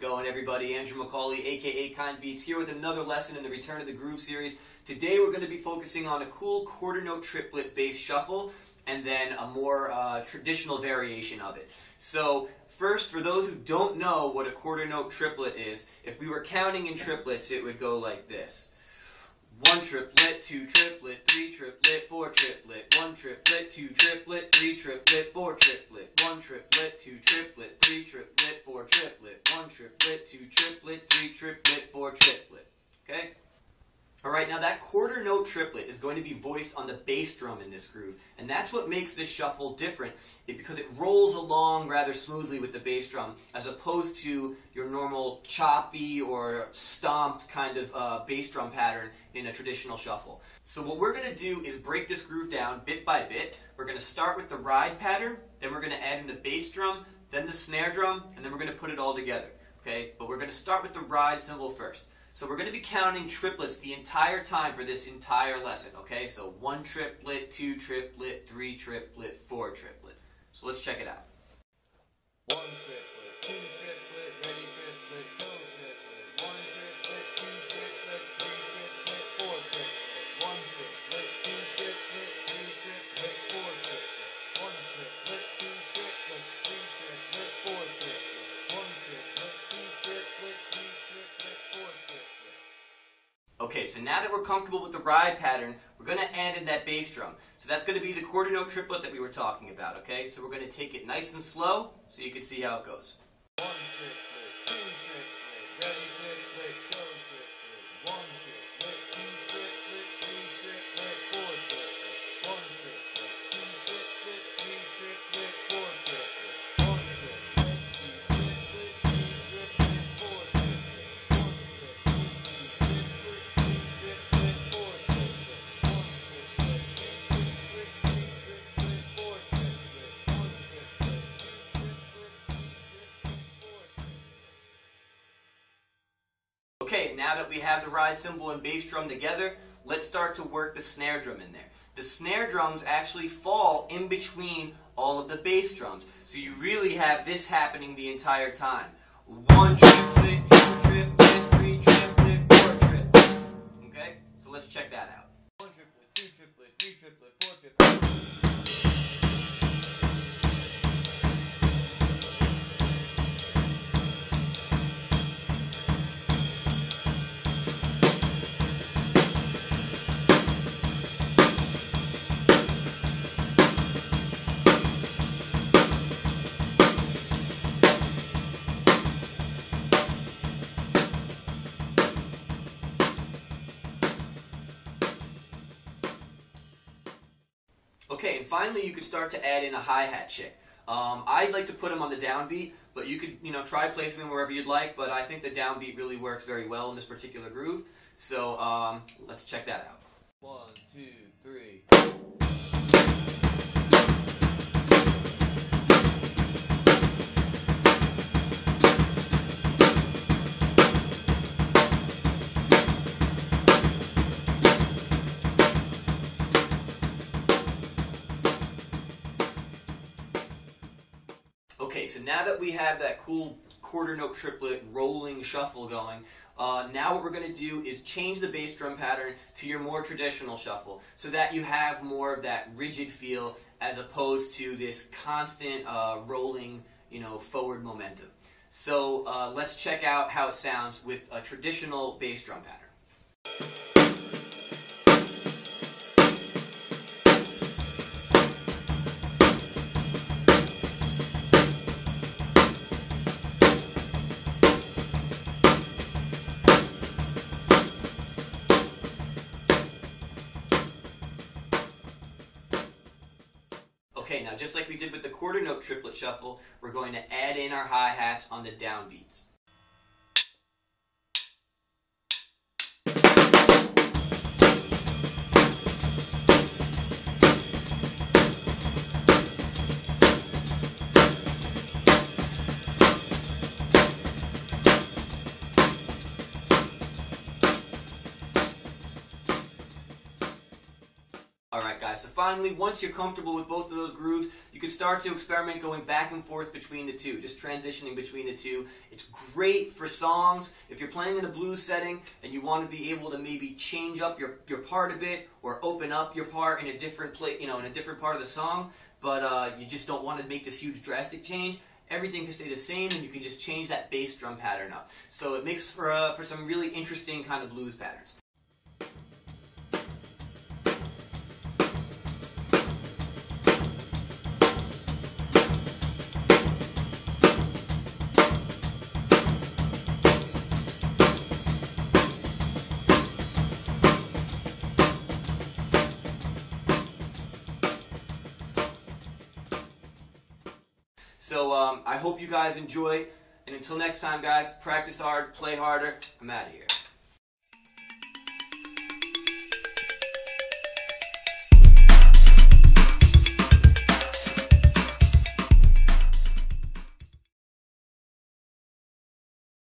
going, everybody? Andrew McAuley, aka KindBeats, here with another lesson in the Return of the Groove series. Today we're going to be focusing on a cool quarter note triplet bass shuffle and then a more traditional variation of it. So first, for those who don't know what a quarter note triplet is, if we were counting in triplets, it would go like this. 1 triplet, 2 triplet, 3 triplet, 4 triplet, 1 triplet, 2 triplet, 3 triplet, 4 triplet, 1 triplet, 2 triplet, 3 triplet, 4 triplet, 1 triplet, 2 triplet, 3 triplet, 4 triplet. Okay? Alright, now that quarter note triplet is going to be voiced on the bass drum in this groove, and that's what makes this shuffle different, because it rolls along rather smoothly with the bass drum, as opposed to your normal choppy or stomped kind of bass drum pattern in a traditional shuffle. So what we're going to do is break this groove down bit by bit. We're going to start with the ride pattern, then we're going to add in the bass drum, then the snare drum, and then we're going to put it all together. Okay? But we're going to start with the ride cymbal first. So we're going to be counting triplets the entire time for this entire lesson, okay? So 1 triplet, 2 triplet, 3 triplet, 4 triplet. So let's check it out. 1 triplet, 2 triplet, ready triplet, go triplet. 1 triplet, 2 triplet, 3 triplet, 4 triplet. 1 triplet, 2 triplet, 3 triplet, 4 triplet. 1 triplet, 2 triplet, 3 triplet, 4 triplet. 1 triplet, 2 triplet, 3 triplet, 4 triplet. Okay, so now that we're comfortable with the ride pattern, we're going to add in that bass drum. So that's going to be the quarter note triplet that we were talking about, okay? So we're going to take it nice and slow so you can see how it goes. 1 triplet, 2 triplet, ready triplet, go triplet. 1 triplet, 2 triplet, 3 triplet, 4 triplet. 1 triplet, 2 triplet, 3 triplet, 4 triplet. 1 triplet, 2 triplet, 3 triplet, 4 triplet. 1 triplet, 2 triplet. Okay, now that we have the ride cymbal and bass drum together, let's start to work the snare drum in there. The snare drums actually fall in between all of the bass drums, so you really have this happening the entire time. 1 triplet, 2 triplet, 3 triplet, 4 triplet. Okay, so let's check that out. 1 triplet, 2 triplet, 3 triplet, 4 triplet. Okay, and finally you could start to add in a hi-hat chick. I like to put them on the downbeat, but you could, try placing them wherever you'd like, but I think the downbeat really works very well in this particular groove. So let's check that out. 1, 2, 3. Okay, so now that we have that cool quarter note triplet rolling shuffle going, now what we're going to do is change the bass drum pattern to your more traditional shuffle so that you have more of that rigid feel as opposed to this constant rolling, forward momentum. So let's check out how it sounds with a traditional bass drum pattern. Okay, now just like we did with the quarter note triplet shuffle, we're going to add in our hi-hats on the downbeats. Alright guys, so finally, once you're comfortable with both of those grooves, you can start to experiment going back and forth between the two, just transitioning between the two. It's great for songs. If you're playing in a blues setting and you want to be able to maybe change up your part a bit or open up your part in a different in a different part of the song, but you just don't want to make this huge drastic change, everything can stay the same, and you can just change that bass drum pattern up. So it makes for some really interesting kind of blues patterns. So I hope you guys enjoy, and until next time guys, practice hard, play harder, I'm out of here.